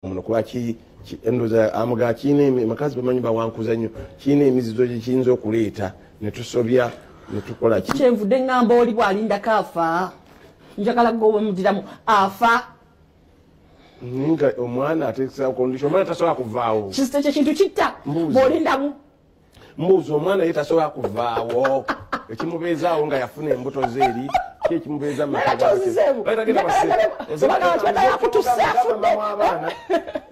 muno kuba endoza amuga kine makazi bamanyi bawankuza nnyo kine emizizo gikiyinza okuleeta ne tusobya ne tukola kyenvudde ngamba oli bwalinda kafa njagala gowe mudiramu afa nga omwana ateesa kondisho omwana tasobola kuvaawo kisite kyekintu kitta bwolindamu mbuuzi omwana ye tasobola kuvaawo ekimubeezaawo nga yafuna embuto zeeri ekimubeeza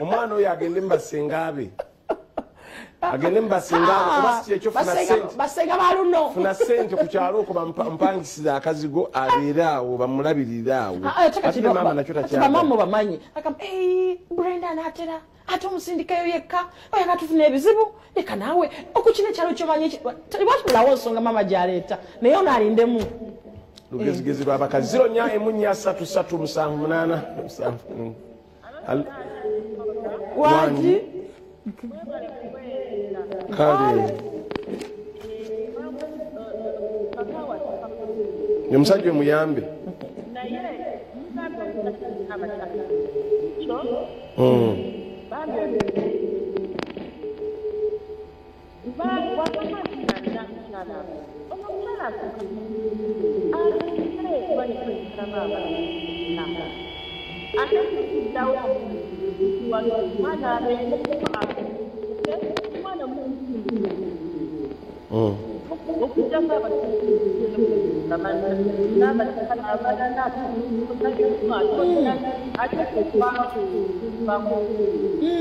omwana oyo agende mubasenga be agende mubasenga kyekyo funa sente ku kyalo okwo mpangisiza akazigo abeere awo bamulabirire awo ate maama nakyo takyabamaama bamanyi Brenda anatera ate omusindikayo yekka oyagala tufuna ebizibu leka naawe okukina ekyalo kyomanyi tewatulawo nsonga maama gyaleeta naye ono alindemu lugezigezi lwabakazi 0433778 wangi kale omusajja omuyambe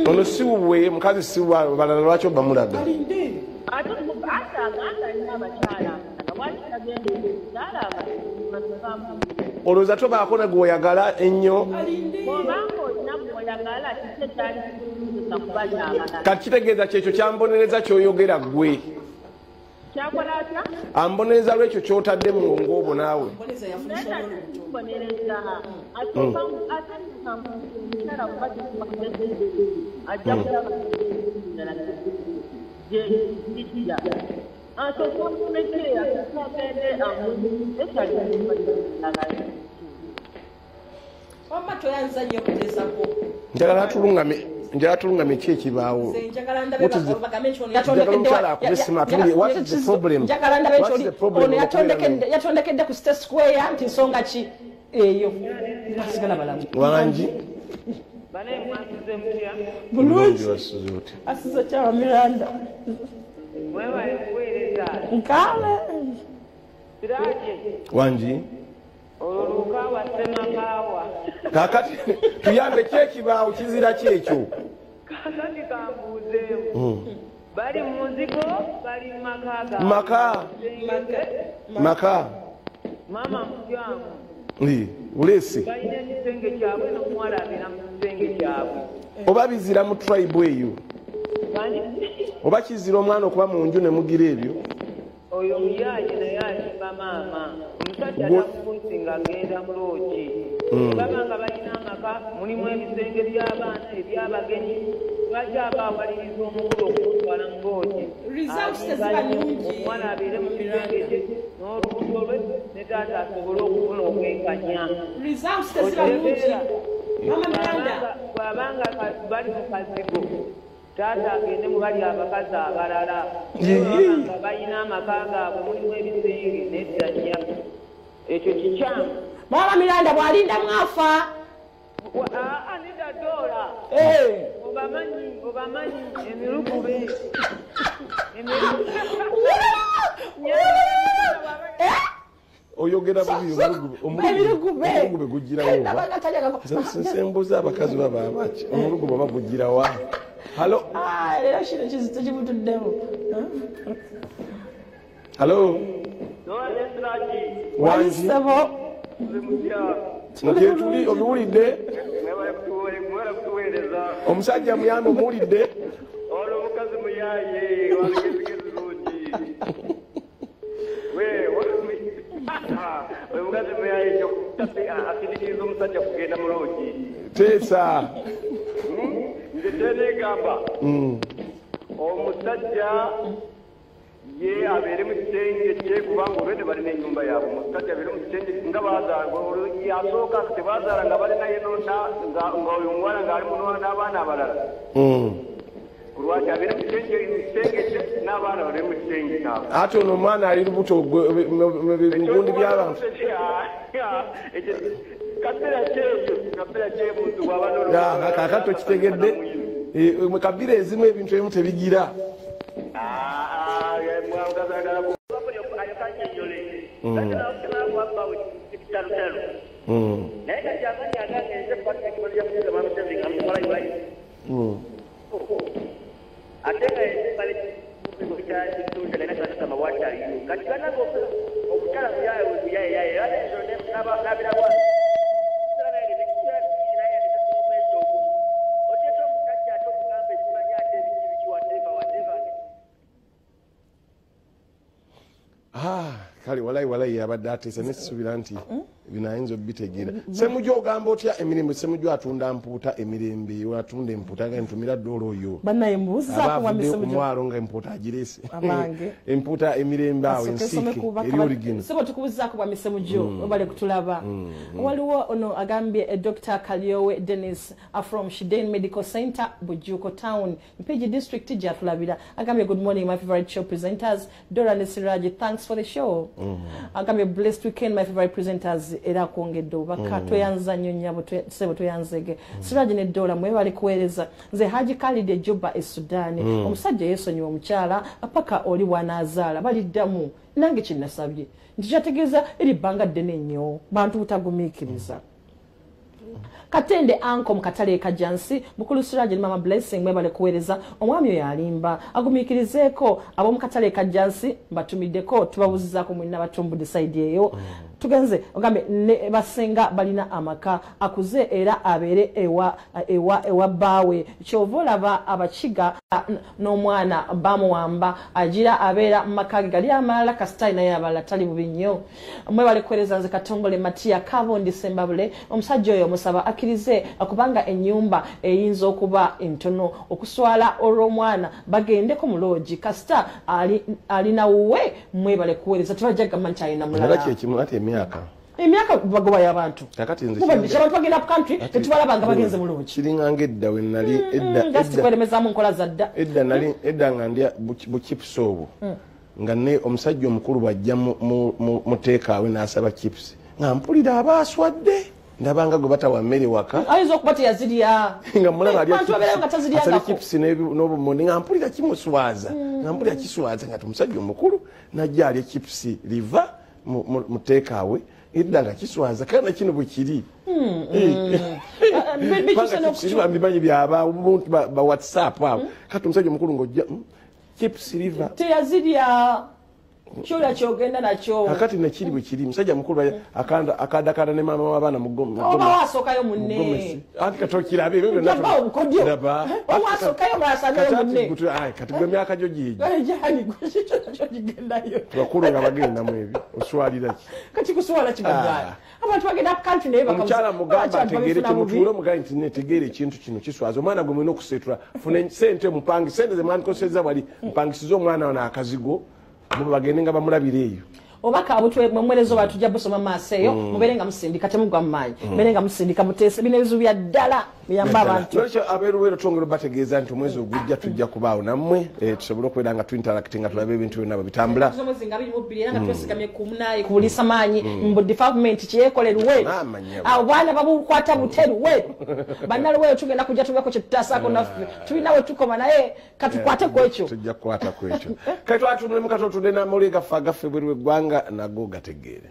ono siwuwe mukazi siwa balala lwaki obamulaga olowooza tobaako ne gweoyagala ennyo kati kitegeeza kyekyo kyambonereza kyoyogera ggwe ambonereza lwekyo kyotadde mu ngo obwo naawe njagala tulungame ki ekibaawo yatondekedde ku State Square nti nsonga ki eyo asigala balamu wangi bulungi asiza kyawa Miranda nkale wangi kakati tuyambe kyekibaawo kizira kyekyo bali muzigo bali maka maka mama mjangu ulesi balina ekisenge kyabwe n'omuwala abeera mu kisenge kyabwe oba bizira mu tribe eyo oba kizira omwana okuba mu nju ne mugira ebyo oyo muyaaye naye alimba maama omusajja nakukunsi nga agenda mu looki baba nga balina amaka mulimu ebisenge by'abaana ebyabagenyi lwaki aba awaliriza omukulu okumutwala mu looki omwana abeere mu kisenge kye n'olubuto lwe ne taata asobole okufuna obwenkanya bw'abanga bali mu kazigo taata agende mu bali abakazi abalala nga balina amaka gaabwe mulimu ebisenge neddanya ekyo kikyamu maama Miranda bw'alinda mwafa nedda doola obamanyi emirugube oyogera bubi omulugube gugirawo nsembuza abakazi baba abaki omulugube oba gugirawa halo leero kino kizito kimutuddemu halo wansebo mukyetuli obiwulidde omusajja muyambe omuwulidde ono mukazi muyaye walegezigezi lungi omukazi muyaye asindikiriza omusajja kugenda muloogi teesa nze tenegamba omusajja ye abere mu kitenge kye kubanga obede bali n'ennyumba yaabwe omusajja abere mu kitenge nga bazaala yasooka tebazaala nga bali naye nga oyo omuwala ng'ali muno n'abaana abalala kulwaki abere mu kitenge kye n'abaana bali mu kitenge kyabwe ate ono omwana ali lubuto mu bigundi by'abantu kakati okitegedde kabira ezimu ebintu ebimu tebigira kale walayi yabadde ateesa nesubira nti binayinza obitegeera semujja ogamba otya emirembe semujja atunda mpuuta emirembe watunda empuuta nga ntumira ddoola oyo abavudde kumwalo nga empuuta agireese empuuta emirembe awo ensiike eri oligino sebo tukubuzaako bwa misemujjo obale kutulaba waliwo ono agambye Dr. Kalyowe Dennis from Shiden Medical Center Bujuko Town Mpigi District gyatulabira agambye good morning my favorite show presenters Dora ne Siraji thanks for the show agambye blessed weekend my favorite presenters era kwongedde obaka toyanza nnyo nnyabo sebo toyanzege Siraji ne Dora mwebale kuweereza nze Haji Khalid Juba e Sudan omusajja yesonyiwa omukyala apaka oli wanazaala baliddamu nange kinasabye nti kyategeeza eri bbanga ddene nnyo bantu butagumiikiriza Katende anko mukatale kajansi bukulu Siraji mama blessing mwebale kuweereza omwami oyo alimba agumiikirizeeko abo mukatale kajansi mbatumiddeko tubabuzizaako mwina batumbudde side eyo tugenze ogambe ne basenga balina amaka akuze era abere ewa bawe kyovolaba abakiga n'omwana bamuwamba agira abera makage gali amalala kastai naye abala tali bubi nnyo mwebale kuweereza nze Katongole Matia Kavondi Sembabule omusajja oyo musaba akirize akubanga ennyumba eyinza okuba entono okuswala olw'omwana bagendeko mu loogi kasita alina wuwe mwebale kuweereza tebajjagamba nti alina mulala emyaka bagoba y'abantu kakati nze abantu bagenda ku country tetubalabanga bagenze mu loogi kiringa ng'edda we nali kweremezamu nkola zadda edda nga ndya buchips obwo nga ne omusajja omukulu bwajja mu teekaawe n'asaba chips nga mpulira abaaswadde ndabanga gwe batawa mmere waka ayinza okuba teyazirya nga mulaba alya chips n'obumondi nga mpulira kimuswaza nga mpulira kiswaza nga omusajja omukulu najja alya chips liva mu teekaawe edda nga kiswaza kana kino bwe kiri bambimanyi byabaamuntu ba whatsapp awo kati omusajja omukulu ng'ojja chips liva teyazirya kyola kyogenda nakyo akati nakiri bwe kiri musajja mukulu akadakada ne maama w'abaana oba wasookayo munne anti katokirabe ebyo byonna obukodyo wasookayo balasanayo munne kati gwe myaka gyo giigi gigendayo bakulu nga bagenda mu ebyo oswalira ki kati kuswala kibaddaala abantu bagenda ku country naye omukyala mugamba ategeere kimutuule omugaye nti netegeere ekintu kino kiswaza omwana gwe mulina okusetula funa sente mupangi sente ze mwandikoseza wali mpangisiza omwana wana akazigo bagende nga bamulabira eyo obaka abutwe mwerezo batujja busoma maaso eyo mubere nga musindika temugwa mumanyi mubere nga musindika mutese bino ebizu bya ddala biyamba abantu lwekyo abeeruweero twongera bategeeza nti omwezi ogujja tujja kubaawo nammwe tusobole okubeera nga tuinteracti nga tulabe ebintu byonna babitambula omwezi nga 22 era nga twesigamye ku munayi kubulisa maanyi mbu development kyekolerwe obwana babukwata buteruwe bannaluweero tugenda kujja tubeko kyetutasaako naffe tulinawe tukoma naye katukwate ku ekyo tujja kukwata ku ekyo kati twatunulemu kati otudde n'amawulire gaffe agaffe bweru eggwanga nago gategeere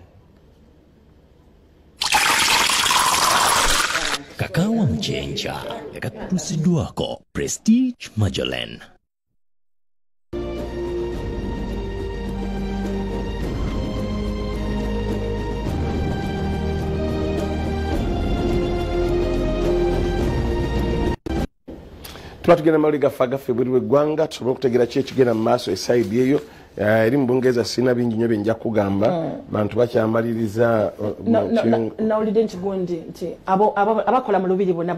Kakawa mchenja yakatusiddwako Prestige Magellan. tuba tugenda mawulire gaffe agaffe bweru eggwanga tusobole okutegeera ki ekigenda mu maaso esaidi eyo eri mu Bungereza sina bingi nnyo byenja kugamba bantu bakyamaliriza nawulidde nti gundi nti abakola mu lubiri bonna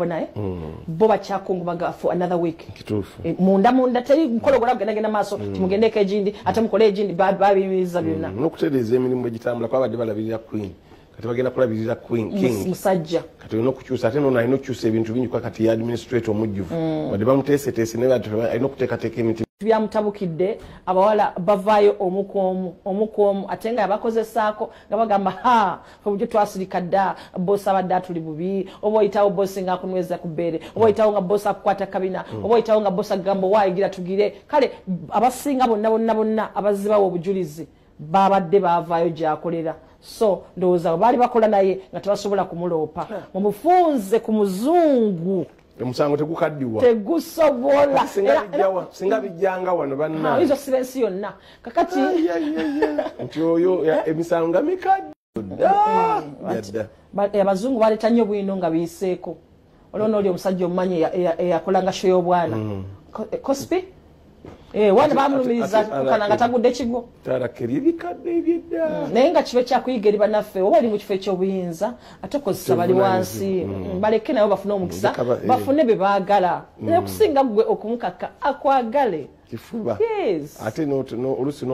bo bakyakungubaga for another week kituufu munda teri mukologola kugenda maaso timugendeko egindi ate mukole egindi babiyimiriza byonna n'okutereeza emirimu egitambula kwabadde balabirira Queen kati bagenda kulabirira King musajja kati olina okukyusa ate nona alina okukyusa ebintu bingi kwa kati ya administrator omujjuvu wadde bamuteeseteese naye alina okuteekateeka emiti byamutabukidde abawala bavaayo omukuomu ate nga yabakozesaako nga bagamba obujjo twasirika dda bosi abadde atuli bubi oba oyitawo bosi nga akunyweza ku bbeere oba oyitawo nga bosi akukwata kabina oba oyitawo nga bosi agamba waayigira tugire kale abasinga bonna abazibawo obujulizi babadde bavaayo gyakolera so ndowooza baali bakola naye nga tebasobola kumuloopa mumufunze ku muzungu omusango tegukaddiwa tegusobola singa bijjanga wano banna izo sirensi yonna kakati nti oyo emisango nga mikadde abazungu baleeta nnyo bwino nga biyiseeko olwona oli omusajja omumanyi eyakolanga sho y'obwana Cosby wana bamulumiriza kukana nga tagudde kigo tarakeri ebikadde ebyedda naye nga kibe kyakuyiga eri bannaffe oba oli mu kifo eky'obuyinza ate kozesa bali wansi baleke nabo bafune omukisa bafune bye baagala naye okusinga gwe okumukaka akwagale kifuba ate olusi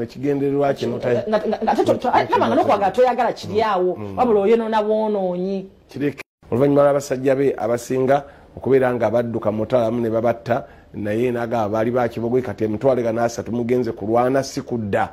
ekigendererwa kye namanga n'okwagala toyagala kiri awo wabula oyonoona bwonoonyi oluvannyuma lw'abasajja be abasinga okubeera nga badduka mutalamu ne babatta naye nagaba baali bakibogwe kati emitwalo gana 3 mugenze kulwana sikudda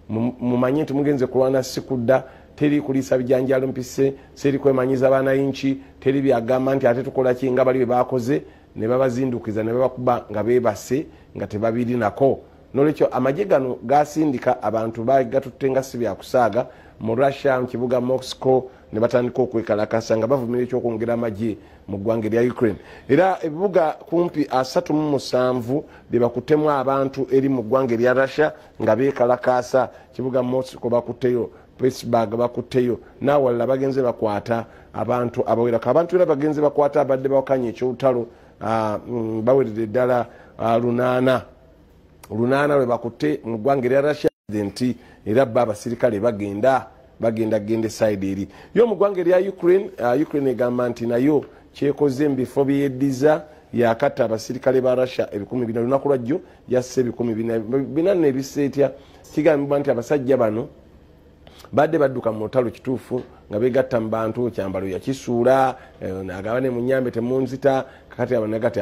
mumanye nti mugenze kulwana sikudda teri kulisa bijanjalo mpise seri kwemanyiza abaana inchi teri byagamba nti ate tukola kinga bali bakoze ne babazindukiza ne babakuba nga bebase nga tebabiri nako nolekyo amajegano gasindika abantu bagatutenga sibya kusaaga mu Russia mu kibuga Moscow ne batandika okwekalakasa nga bavumira ekyokongera amagye mu ggwanga lya Ukraine era ebibuga kumpi 37 byebakuttemu abantu eri mu ggwanga lya Russia nga bekalakasa kibuga Moscow bakuteyo Pittsburgh bakuteyo nawalala bagenze bakwata abantu abawerako abantu era bagenze bakwata abadde bawakanye ekyolutalo baweredde ddala lunana lwe bakutte mu ggwanga lya Russia nti era abasirikale bagenda gende side eri yo mu ggwanga lya Ukraine egamba nti nayo kyekoze mu bifo byeddiza yakata abasirikale ba Russia 10,000 lunaku lwajjo yasse 10,000 ebiseetya kigambibwa nti abasajja bano badde badduka mu lutalo kituufu nga begatta mu bantu kyambalo yakisuula agaba ne mu nnyambe temunzita kakati abanagati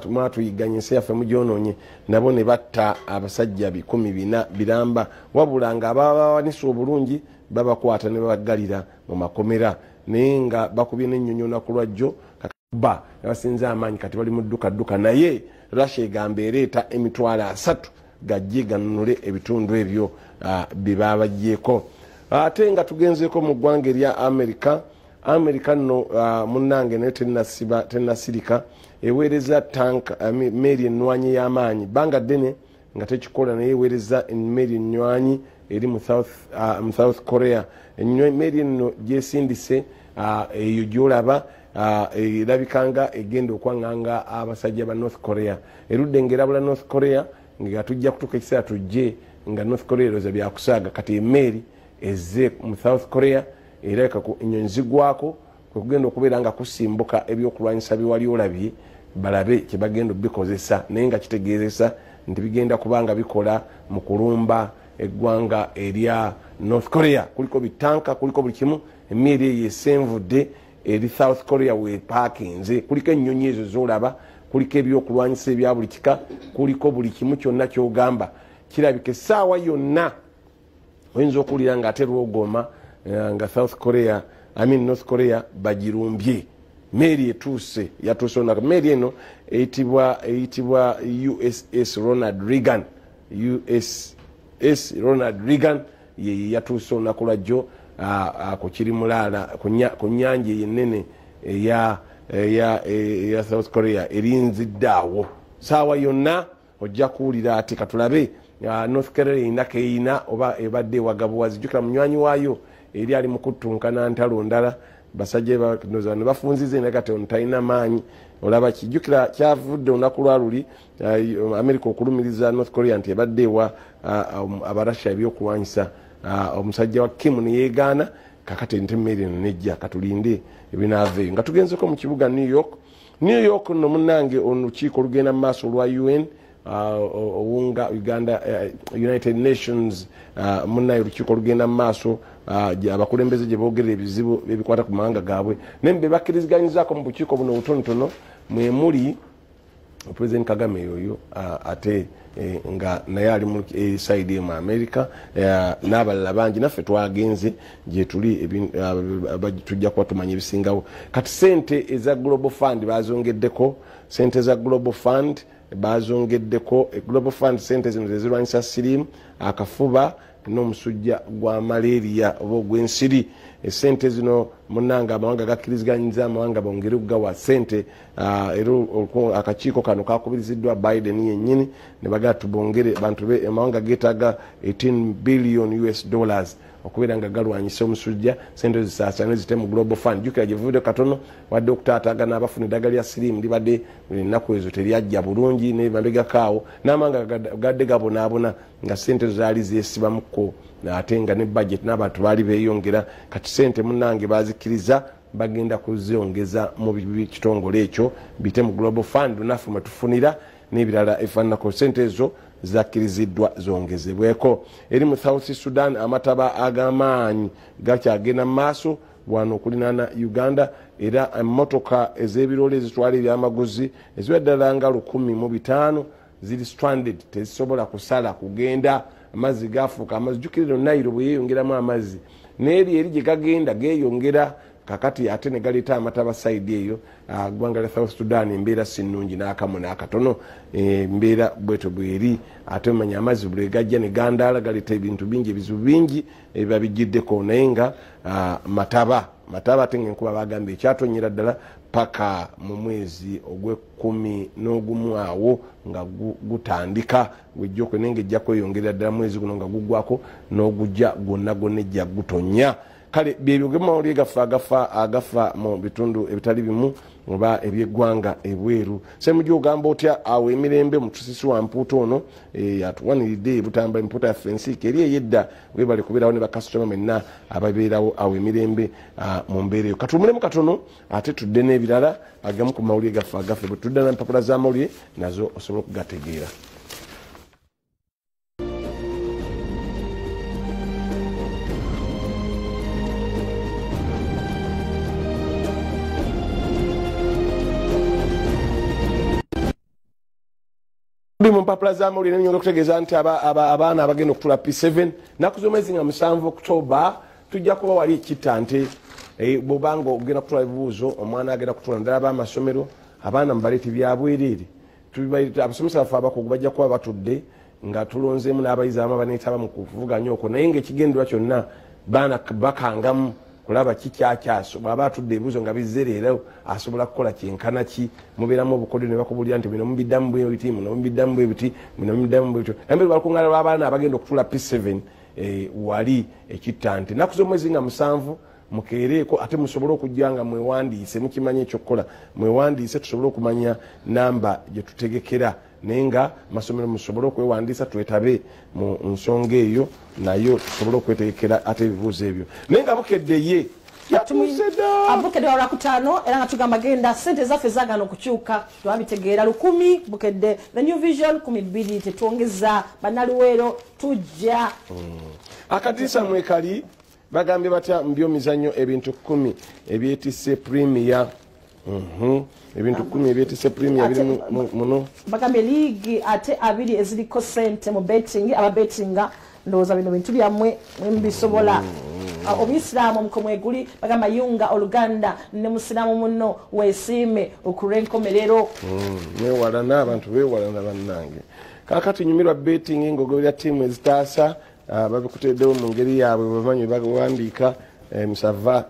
mwatuyiganyise yaffe mugyonoonye nabo ne batta abasajja 14 biramba wabula nga ababawanisa obulungi babakwata ne babagalira mu makomera naye nga bakubye n'ennyonyo naku lwajjo ba abasinze amaanyi kati bali mu dduka naye Russia egamba ereeta emitwalo 3 gajje ganunule ebitundu ebyo byebabagyeko ate nga tugenzeko mu ggwanga erya America nno munnange naye tennasirika eweereza tank meri ennwanyi y'amaanyi banga ddene nga tekikola naye eweereza meri ennwanyi eri mu South Korea meri eno gyesindise eyo gyolaba erabikanga egenda okwaŋŋanga abasajja ba North Korea erudde ng'erabula North Korea nga tujja kutuuka ekiseera tujje nga North Korea eroza byakusaaga kati emeri ezze mu South Korea era ennyonyi zigwako kwekugenda okubeera nga kusimbuka ebyokulwanyisa biwali olabye balabe kyebagenda obikozesa naye nga kitegeezesa nti bigenda kubanga bikola mu kulumba eggwanga erya North Korea kuliko bitanka kuliko buli kimu emeri eyo esenvudde eri South Korea wepakinze kuliko ennyonyi ezo zolaba kuliko ebyokulwanyisa ebya buli kika kuliko buli kimu kyonna kyogamba kirabika essaawa yonna oyinza okuwulira nga ate lwogoma nga North Korea bagirumbye meri yatuuse onako meri eno eyitibwa USS Ronald Reagan ye yatuuse olunaku lwajjo ku kirimulaala ku nnyanja yenene eya South Korea erinzidde awo saawa yonna ojja kuwulira ati katulabe North Korea erina keeyina oba ebadde ewagabuwazi jjukira munywanyi waayo eri ali mu kuttunkana ntalo ndala basajja banoza ne bafunzize ne kati ontaina maanyi olaba kijukira kyavudde olunaku lwaluli America okulumiriza North Korea nti ebadde ewa abarasha ebyokulwanyisa omusajja wa Kim ne yeegaana kakati entemeri nejja katulinde ebinaaveeyo nga tugenzeko mu kibuga New York no munnange olukiiko olugenda mu maaso olwa UN owunga Uganda United Nations munnaye olukiiko olugenda mu maaso abakulembeze gye boogerera ebizibu ebikwata ku mawanga gaabwe nembe bakkiriziganyizaako mu bukiiko buno obutonotono mwe muli President Kagame yoyo ate nga naye ali mu side mu America n'abalala bangi naffe twagenze gye tuli tujja kuba tumanya ebisingawo kati sente eza Global Fund bazongeddeko sente za Global Fund bazongeddeko Global Fund sente zino zezirwanyisa sirimu akafuba n'omusujja gwa malaria oba ogw'ensiri sente zino munanga amawanga gakkirizganyiza amawanga bongere okugawa sente era akakiiko kano kakubiriziddwa Biden yennyini ne bagaa tubongere bantu be amawanga geetaaga $18 billion okubeera nga galwanyisa omusujja sente zisaasane zite mu Global Fund jukira gyevude katono wadde okutaatagana abafuna eddagala lya sirimu libadde ennaku ezo teryajja bulungi nemabegakaawo n'amawanga gadde gabonaabona nga sente zaali zeesibamukko ate nga ne budget n'abantu baali beeyongera kati sente munnange bazikkiriza bagenda kuzongeza mu kitongole ekyo bite mu Global Fund naffe mwe tufunira n'ebirala efaananako sente ezo zakkiriziddwa zongezebweko eri mu South Sudan amataba ag'amaanyi gakyagenda mu maaso wano okulinaana Uganda era emmotoka ez'ebirole ezitwala ebyamaguzi eziweddala nga 1,500 ziri stranded tezisobola kusala kugenda amazzi gafuuka amazzi jukiriro Nairo bwe yeeyongeramu amazzi n'eri gye gagenda geeyongera kakati ate ne galeeta amataba side eyo ggwanga lya South Sudan embeera si nnungi n'akamu n'akatono embeera bweto bweri ate omanya amazzi buli gajja ne gandaala galeeta ebintu bingi ebizibu bingi ebiba bigiddeko naye nga mataba ate ng'enkuba bagambye ekyatonyera ddala paka mu mwezi ogw'Ekuminogumu awo nga gutandika gwejjokwe naye ng'ejja kweyongerera ddala mwezi guno nga guggwako n'ogujja gwonna ejja gutonya kale byebyo mawulire agafa mu bitundu ebitali bimu oba ebyeggwanga ebweru semujja ogamba otya awo emirembe mu tusisi wa mpuuto ono atuwaniridde butambula empuuta ya Frensiike eri eyedda webale kubeerawo ne bakasitoma mwenna ababeerawo awo emirembe mu mbeera eyo katulumulemu katono ate tudde n'ebirala agamu ku mawulire gaffe bwe tudda na mpapula z'amawulire nazo osobola okugategeera. Mu mpapula z'amawulire n'enyonga okutegeeza nti abaana abagenda okutula P7 naku z'omwezi nga 7 Oktoba tujja kuba wali ekitta nte bw'obanga ogenda kutula ebibuuzo omwana agenda kutula ndala b'amasomero abaana mubaleeti byabwereere abasomesa baffe abakugu bajja kuba batudde nga tulonzeemu n'abayizi abamu abaneetaba mu kuvuganya okwo naye ng'ekigendwa kyonna baana bakangamu kulaba kikyakyaso bw'aba atudde ebibuuzo nga bizzereera asobola kukola kyenkana ki mubeeramu obukodyo ne bakubulira nti bino mubiddamu bwe biti muno mubiddamu bwe biti muno mubiddamu bwe bityo nambere balukuŋŋaana lw'abaana abagenda okutula P7 wali ekitta nti naku z'omwezi nga 7 mukeereeko ate musobole okujja nga mwewandiise mukimanya ekyokukola mwewandiise tusobole okumanya namba gye tutegekera naye nga masomero musobole okwewandiisa twetabe mu nsonga eyo nayo tusobole okwetegekera ate ebibuuzo ebyo naye nga bukedde abukedde wa Lwakutaano era nga tugamba genda sente zaffe zaagana okukyuka twabitegeera 10 bukedde the new vision 12 tetwongeza bannaluweero tujja akatiisa mwekali bagambye batya mu by'omizannyo ebintu 10 ebyetisse premier ebintu 10 ebyetisse premier biri muno bagambye liigi ate 2 eziriko sente mu betting ababetinga ndowooza bino bintu byammwe mwemubisobola obuyisiraamu mukomweguli bagamba yunga oluganda ne musiraamu muno weesiime okulwa enkomerero mwewalana abantu beewalana bannange kakati nyumirwa betting ng'ogoberera ttiimu ezitaasa babikuteddewo mu ngeri yaabwe bamanyi bawandiika musava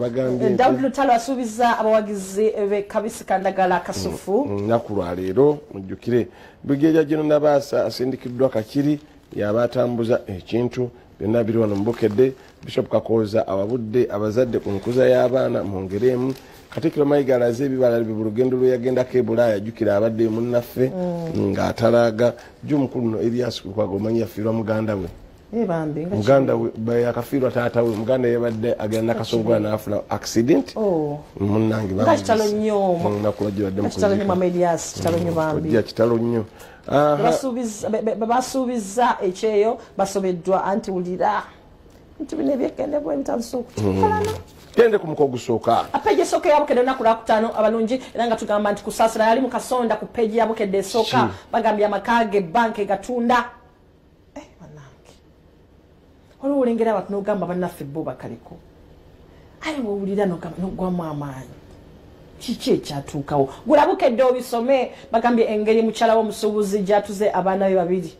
bagambye Daudi Lutalo asuubiza abawagizi be Kabisi Kandagala Kasufu naku lwaleero mujjukire Brigadier General Nabaasa asindikiddwa Kakiri yaba atambuza ekintu byonna biri wano mubukedde. Bishop Kakooza awabudde abazadde ku nkuza y'abaana mwongeremu. Katikkiro Mayiga alaze ebibala mu lugendo lwe yagendako e Bulaaya ajjukira abadde munnaffe ng'atalaaga gy'omukulu no Elias Lukwago omanyi yafiirwa muganda we. Muganda we yakafiirwa taata we muganda yabadde agenda nakasongola n'afuna accident. Munnange kitalo nnyo nakulagibadde kitalo nnyo Mama Elias kitalo nnyo bambi kitalo nnyo basuubiza ekyeyo basobeddwa anti wulira nti bino ebyekendebwa ebitabusa okutukolana gende ku muko gusooka apeji esooka yabukedde olunaku lwakutaano abalungi era nga tugamba nti kusaasira yali mu kasonda ku peji yabukedde esooka bagambye amakaage banka egatunda bannange waliwo olengera abantu n'ogamba bannaffe bo bakaliko aye wewulira n'ogwamu amaanyi kiki ekyatuukawo gulabukedde obisome bagambye engeri mukyala w'omusuubuzi gyatuze abaana be babiri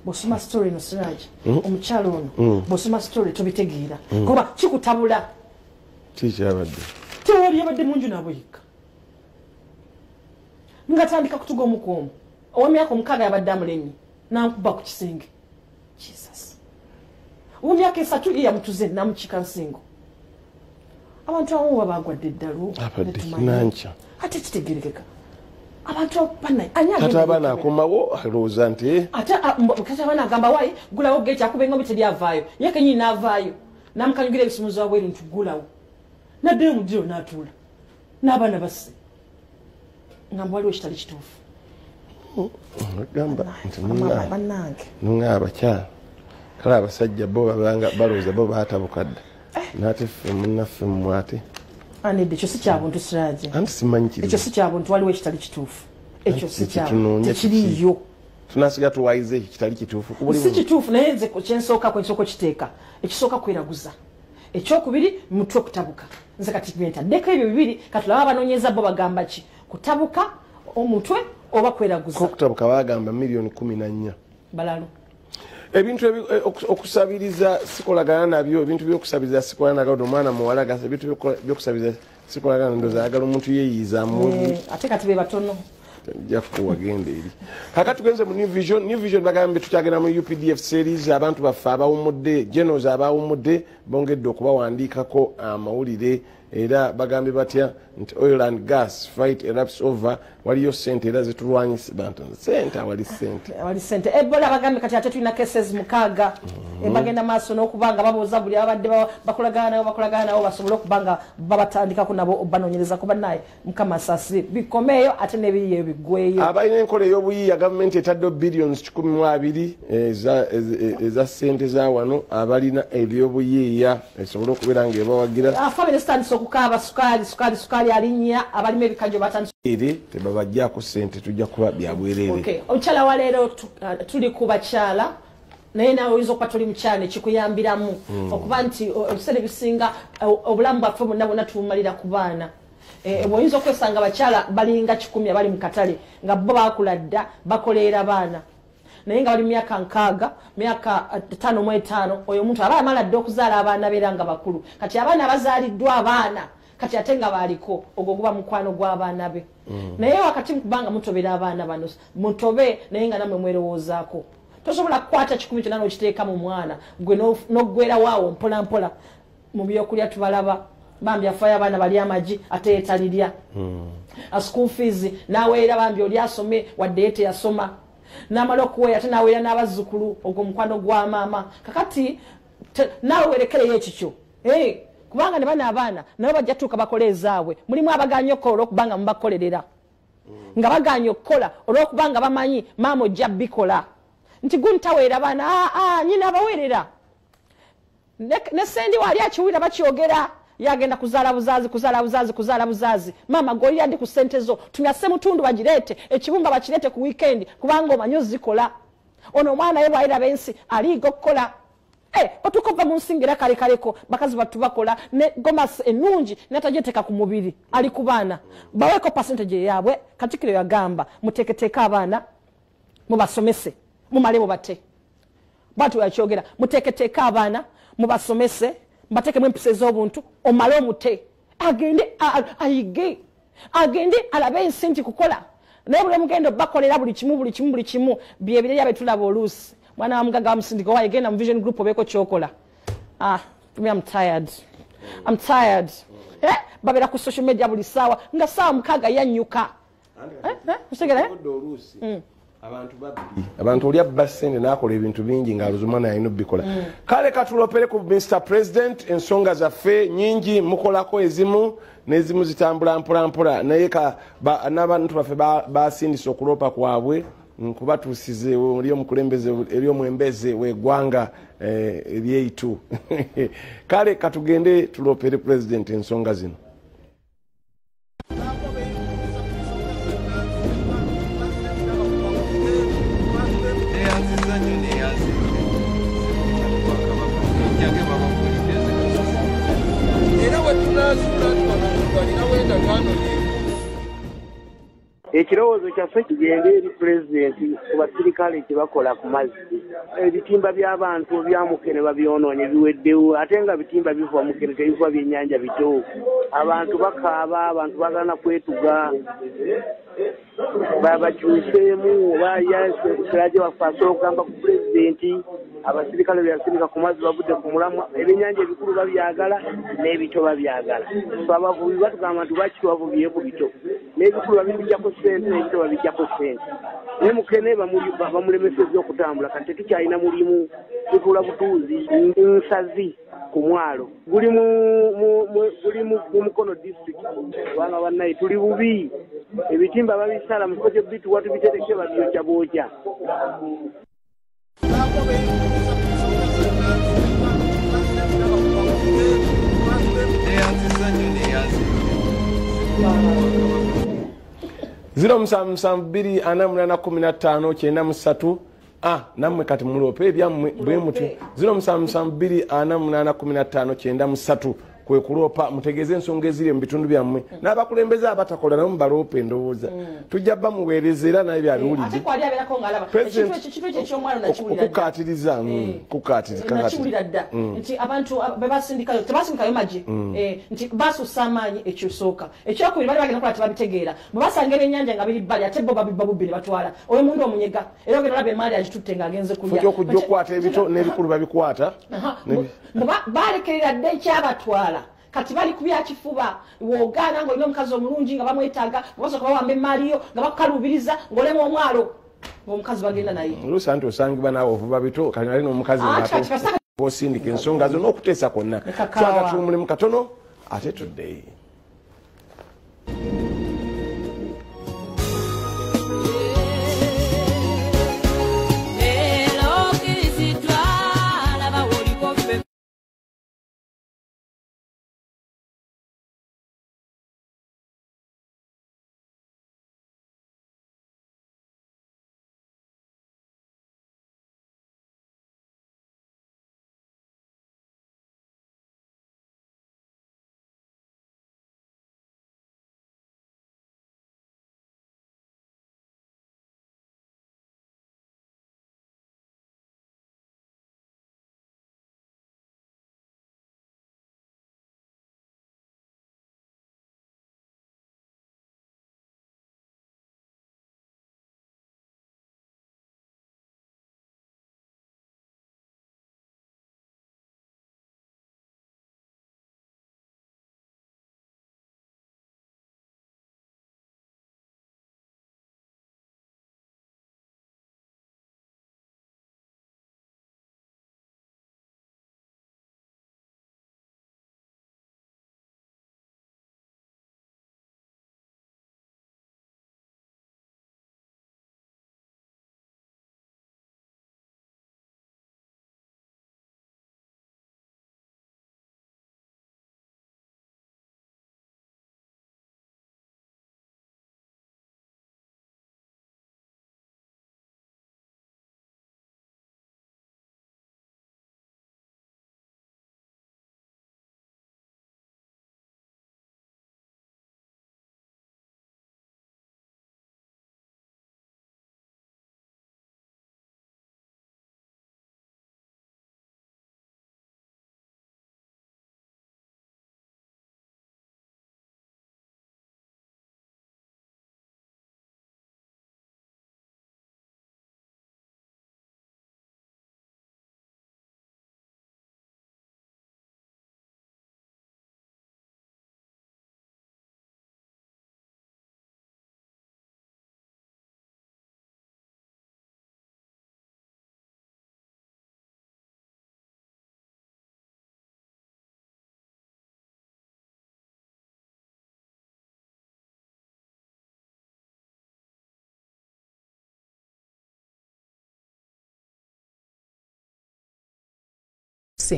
bw'osoma story no Siraj omukyala ono bw'osoma story tobitegeera kuba kikutabula kikyabadde tewali yabadde munju nabuyika ngatandika kutuga omukuumu ow'emyaka 6 yabadde amulemye nankuba ku kisenge Jesus ow'emyaka 3 yamutuze namukika nsingo abantu abamu babagwadde eddalu nanca ate kitegerekeka abantu kati abaana akomawo alowooza nti ate kati abaana agamba wayi gulawo gekyakubenga obi teryavaayo ye kenyini n'avaayo namukanyugira ebisumuzo wabweru nti gulawo naddeyo omudiro n'atuula n'abaana basse ngamba waliwo ekitali kituufu agamba nti bannange nunga abakyala kale abasajja bo babanga balowooza bo baatabukadde nate ffe munnaffe mmwate anedde ekyo si kyabuntu Siraaje anti simanyi kiri ekyo si kyabuntu waliwo ekitali kituufu ekyo si kyabuntu tekiriyo tunasiga tuwayize ekitali kituufu si kituufu naye nze kyensooka kwensooka kiteeka ekisooka kweraguza ekyokubiri mutwe okutabuka nze kati byentaddeko ebyo bibiri katulaba abanoonyeza bo bagamba ki kutabuka omutwe oba kweraguza okutabuka bagamba $14,000,000 balalo ebintu okusabiriza sikolagana nabyo ebintu byokusabiriza sikolagana nabyo omwana muwala gasa ebintu byokusabiriza sikolagana ndoza ayagala omuntu yeeyiizaamu ate kati be batono jafu wagenda eri kakati tugenze mu New Vision bagambye tukyagenda mu UPDF series abantu baffe abawumudde generals abawumudde bongedde okubawandiikako amawulire era bagambye batya nti oil and gas fight erupts over waliyo sente era zitulwanyisa bantu sente awali sente Ebola bagambye kati ate tulina cases 6 bagenda maaso n'okubanga babooza buli abadde bakolagana nabo basobole okubanga babatandikako nabo banoonyereza ku bannaye mukama asasire bikomeeyo ate n'ebiriyo ebigweyo abalina enkola ey'obuyiiya gavumenti etadde billions 12 eza sente za wano abalina eby'obuyiiya esobole okubeera ng'ebawagira okukaaba sukaali alinnya abalimu ebikajjo batandise tebabajjaako sente tujja kuba byabwereere omukyala wa leero tuli ku bakyala naye nawe oyinza okuba tuli mukyala nekikuyambiramu okuba nti ebiseera ebisinga obulamu bwaffe bonna tubumalira ku baana bw'oyinza okwesanga bakyala balinga 10 abali mu katale nga bo baakula dda bakoleera baana naye nga bali myaka 6 myaka 5 oyo omuntu aba amala dda okuzaala abaana beera nga bakulu kati abaana bazaaliddwa abaana kati ate nga baaliko ogwo guba mukwano gw'abaana be naye wakati mukubanga mutobera abaana bano mutobe naye nga namwe mwerowoozaako tosobola kukwata 10 kyonna n'okiteeka mu mwana gwe n'oggwera waawo mpola mpola mu byokulya tubalaba bambi afaayo abaana bali amagi ate yetalirya school fees n'aweera bambi oli asome wadde ye teyasoma n'amala okuweera ate n'aweera n'abazzukulu ogwo mukwano gwa maama kakati naawe werekereyo ekikyo kubanga ne bana abaana nabo bajja tuuka bakola ezaabwe mulimu abaganya okukola olwokubanga mubakolerera nga baganya okukola olwokubanga bamanyi maama ojja bikola nti guntaweera baana nyina abaweerera ne sendi waali akiwulira bakyogera yagenda kuzaala buzaazi maama golira ndi ku ssente zo tunyase mutundu bagireete ekibumba bakireete ku weekend kubanga omanyi ozikola ono omwana ye bwayiraba ensi aliiga okukola otukova mu nsingira kalekaleko bakazi batu bakola ne gomasi ennungi natagyeteka ku mubiri ali ku baana baweeko percentage yaabwe Katikkiro yagamba muteeketeeka abaana mubasomese mumalebo bate batu yakyogera muteeketeeka abaana mubasomese mbateekemu empisa ez'obuntu omale omute agende agende alabe ensi nti kukola naye buli mugendo bakolera buli kimu byebirya betulaba oluusi mwana wa mugaga amusindika waye genda mu vision group obeko kyokola me I'm tired babera ku social media buli sawa nga sawa mukaga yanyuka usegera abantu oli abba ssente n'akola ebintu bingi ng'aluzumwana yalina obbikola kale katulopere ku Mr President ensonga zaffe nyingi mukolako ezimu n'ezimu zitambula mpolampola naye n'abantu baffe basindisa okulopa kwabwe nkubatuusize eri omukulembeze eri omwembeze w'eggwanga eryeitu kale katugende tulopere President ensonga zino. Ekirowoozo kyaffe kigende eri pulezidenti ku basirikale kye bakola ku mazzi ebitimba by'abantu byamukene babyonoonye biweddewo ate nga bitimba biva mukene tebiva byennyanja bito abantu bakaaba abantu bagana kwetuga babakyuseemu oba siraje waffe asobola okugamba ku pulezidenti abasirikale byasirika ku mazzi bavudde ku mulamwa ebyennyanja ebikulu babyagala n'ebito babyagala abavubi batugamba nti lwaki tubavubye ku bito n'ebikulu babijjako ssente n'ebito babijjako ssente naye mukene bamulemesezza okutambula kati tetukyalina mulimu tutuula butuuzi nsazi ku mwalo guli mu mukono district kubanga bannaye tuli bubi ebitimba babisala mu kifo kyebituwa tubitereke babyokya bookya Zero msambiri anamunana 15 nammwe kati mulope ebyammwe bwe muti 0 anamunana 15 kwe kulopa mutegeeze ensonga eziri mu bitundu byammwe n'abakulembeze abatakola nabo balope ndowooza tujja bba muweereza era naye byabiwulidde okukaatiriza nakiwulira dda nti abantu bebasindikayo tebasindikayo magye nti basusa amaanyi ekyosooka ekyokubiri bali bagenda kola tebabitegeera bwe basanga ebyennyanja nga biri bbali ate bo babibba bubbi ne batwala oyo mundu omunyega era ogenda olaba emaali agitutte ng'agenze kulya okujja okukwata ebito n'ebikulu babikwata balekerera dda ekyabatwala kati bali kubya kifuba woogana ng'olina omukazi omulungi nga bamwetaaga basoka bawamba emaaliyo nga bakukalubiriza ng'olema omwalo ng'omukazi bagenda naye oluusi anti osangibwa naawe ovuba bito kati ali n'omukazi osindika ensonga zo n'okuteesa kwonna twaga tumulimu katono ate tuddeyo.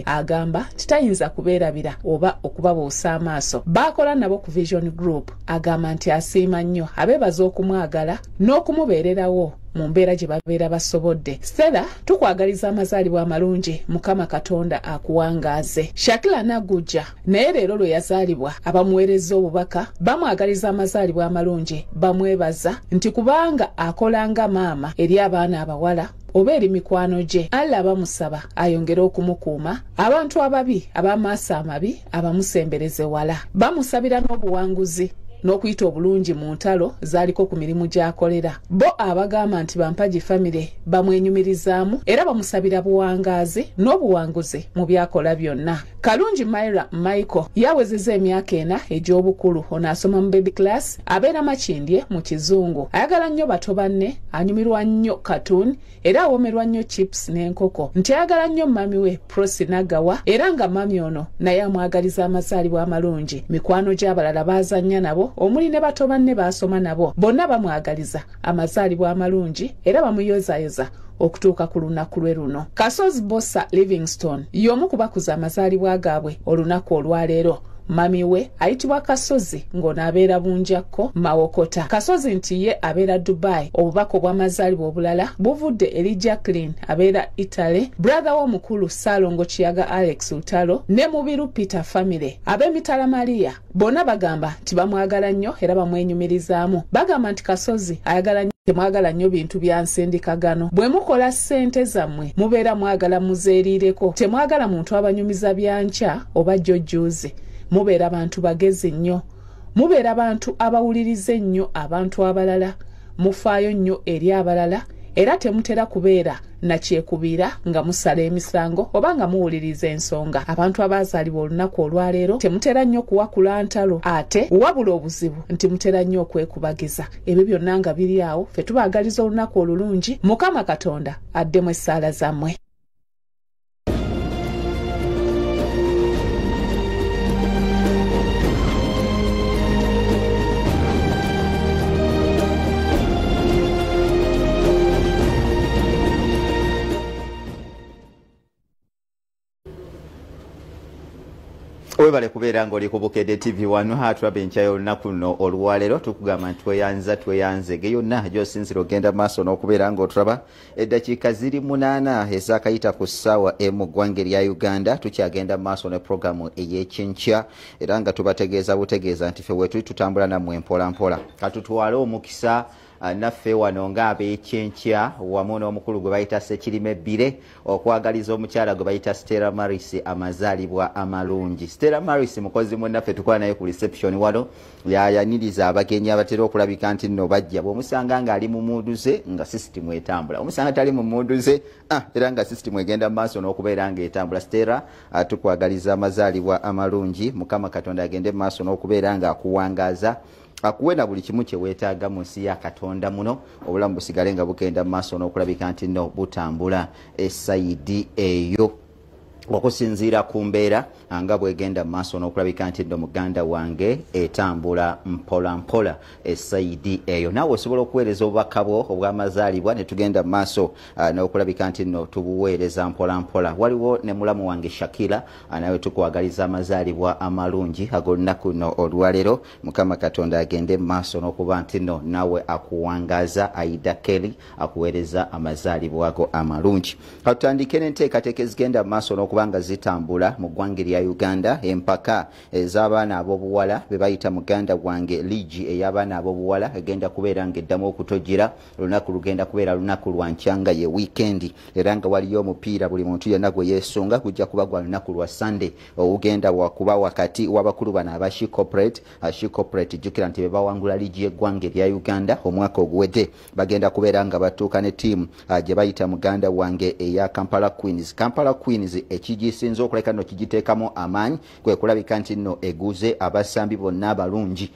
agamba titayinza kubeerabira oba okubabuusa amaaso. Baakola nabo ku Vision Group agamba nti asiima nnyo abeebaza okumwagala n'okumubeererawo mu mbeera gye babeera basobodde. Stella, tukwagaliza amazaalibwa amalungi, Mukama Katonda akuwangaaze. Shakila Nagujja naye leero lwe yazaalibwa abamuweereza obubaka bamwagaliza amazaalibwa amalungi, bamwebaza nti kubanga akolanga maama eri abaana abawala oba eri mikwano gye. Allah bamusaba ayongere okumukuuma abantu ababi ab'amaaso amabi abamusembereze wala. Bamusabira n'obuwanguzi n'okuyita obulungi mu ntalo zaaliko ku mirimu gy'akolera. Bo abagamba nti Bampagi famire bamwenyumirizaamu era bamusabira buwangaazi n'obuwanguzi mu byakola byonna. Kalungi Myra Michael yawezezza emyaka 4 egy'obukulu, ono asoma mu baby class, abeera Makindye mu Kizungu. Ayagala nnyo bato banne, anyumirwa nnyo cartoon era awomerwa nnyo chips n'enkoko. Nti ayagala nnyo mami we Prosi Nagawa era nga mami ono naye amwagaliza amazaalibwa amalungi. Mikwano gy'abalala baazannya nabo omuli ne bato banne baasoma nabo, bonna bamwagaliza amazaalibwa amalungi era bamuyozaayoza okutuuka ku lunaku lwe luno. Kasozi Bossa Livingstone y'omu ku bakuza amazaalibwa gaabwe olunaku olwaleero. Mami we ayitibwa Kasozi ng'ono abeera Bunjakko Mawokota. Kasozi nti ye abeera Dubai. Obubaka obw'amazaalibwa obulala buvudde eri Jacqueline abeera Italy, brother w'omukulu Salongo Kiyaga Alex Utalo ne Mubiru Peter family ab'emitala Maria. Bonna bagamba nti bamwagala nnyo era bamwenyumirizaamu. Bagamba nti Kasozi ayagala nnyo temwagala nnyo bintu bya nsendikagano. Bwe mukola ssente zammwe mubeera mwagala muzeeriireko, temwagala muntu abanyumiza byankya oba jjojjuuzi. Mubeera bantu bagezi nnyo, mubeera bantu abawulirize nnyo abantu abalala, mufaayo nnyo eri abalala era temutera kubeera na kyekubiira nga musala emisango oba nga muwuliriza ensonga. Abantu abaazaalibwa olunaku olwaleero temutera nnyo kuwakula ntalo ate wabula obuzibu nti mutera nnyo okwekubagiza. Ebyo byonna nga biri awo, ffe tubaagaliza olunaku olulungi. Mukama Katonda addemu essaala zammwe. Webale kubeera ng'oli ku Bukedde TV wano hatulaba enkya olunaku luno olwaleero tukugamba nti tweyanze yonna gy'osinzira ogenda maaso n'okubeera ng'otulaba eddakiika ziri 8 ezakayita ku ssaawa emu ggwanga erya Uganda. Tukyagenda maaso ne programu ey'ekyenkya era nga tubategeeza butegeeza nti ffe wetuli tutambula nammwe mpola mpola. Katutwale omukisa naffe wano ng'ab'ekyenkya wamu n'omukulu gwe bayita Ssekirime Bire okwagaliza omukyala gwe bayita Stella Maris amazaalibwa amalungi. Stella Maris mukozi munnaffe tukola naye ku reception wano yayaniriza abagenyi abatera okulabika nti nno bajja bw'omusanga ng'ali mu muuduze nga sisitimu etambula, omusanga tali mu muuduze era nga sisitimu egenda maaso n'okubeera ng'etambula. Stella tukwagaliza amazaalibwa amalungi, Mukama Katonda agende maaso n'okubeera ng'akuwangaaza akuwe na buli kimu kye weetaaga mu nsi ya Katonda muno, obulamu busigale nga bugenda maaso n'okulabika nti nno butambula essayidi eyo okusinziira ku mbeera nga bwegenda maaso n'okulabika nti nno muganda wange etambula mpola mpola essayidi eyo. Naawe osobola okuweereza obubaka bwo obw'amazaalibwa ne tugenda maaso n'okulabika nti nno tubuweereza mpola mpola. Waliwo ne mulamu wange Shakira nawe tukwagaliza amazaalibwa amalungi ag'olunaku nno olwaleero. Mukama Katonda agende maaso n'okuba nti nno nawe akuwangaaza. Aida Kelly akuweereza amazaalibwa ago amalungi. Katutandike n'enteekateeka ezigenda maaso n'okubanga zitambula mu ggwanga erya Uganda. Empaka ez'abaana ab'obuwala be bayita muganda wange liigi ey'abaana ab'obuwala egenda kubeera ng'eddamu okutojjera. Olunaku lugenda kubeera lunaku lwa nkyanga ye weekend era nga waliyo omupiira buli muntu yenna gwe yeesunga gujja kuba gwa lunaku lwa Sunday ogenda wakuba wakati w'abakulu bano aba She Corporate jjukira nti be bawangula liigi y'eggwanga erya Uganda omwaka oguwedde. Bagenda kubeera nga batuuka ne ttiimu gye bayita muganda wange eya Kampala Queens ekigisinza okuleka no kigiteekamu amaanyi kwe kulabika nti nno eguze abasambi bonna abalungi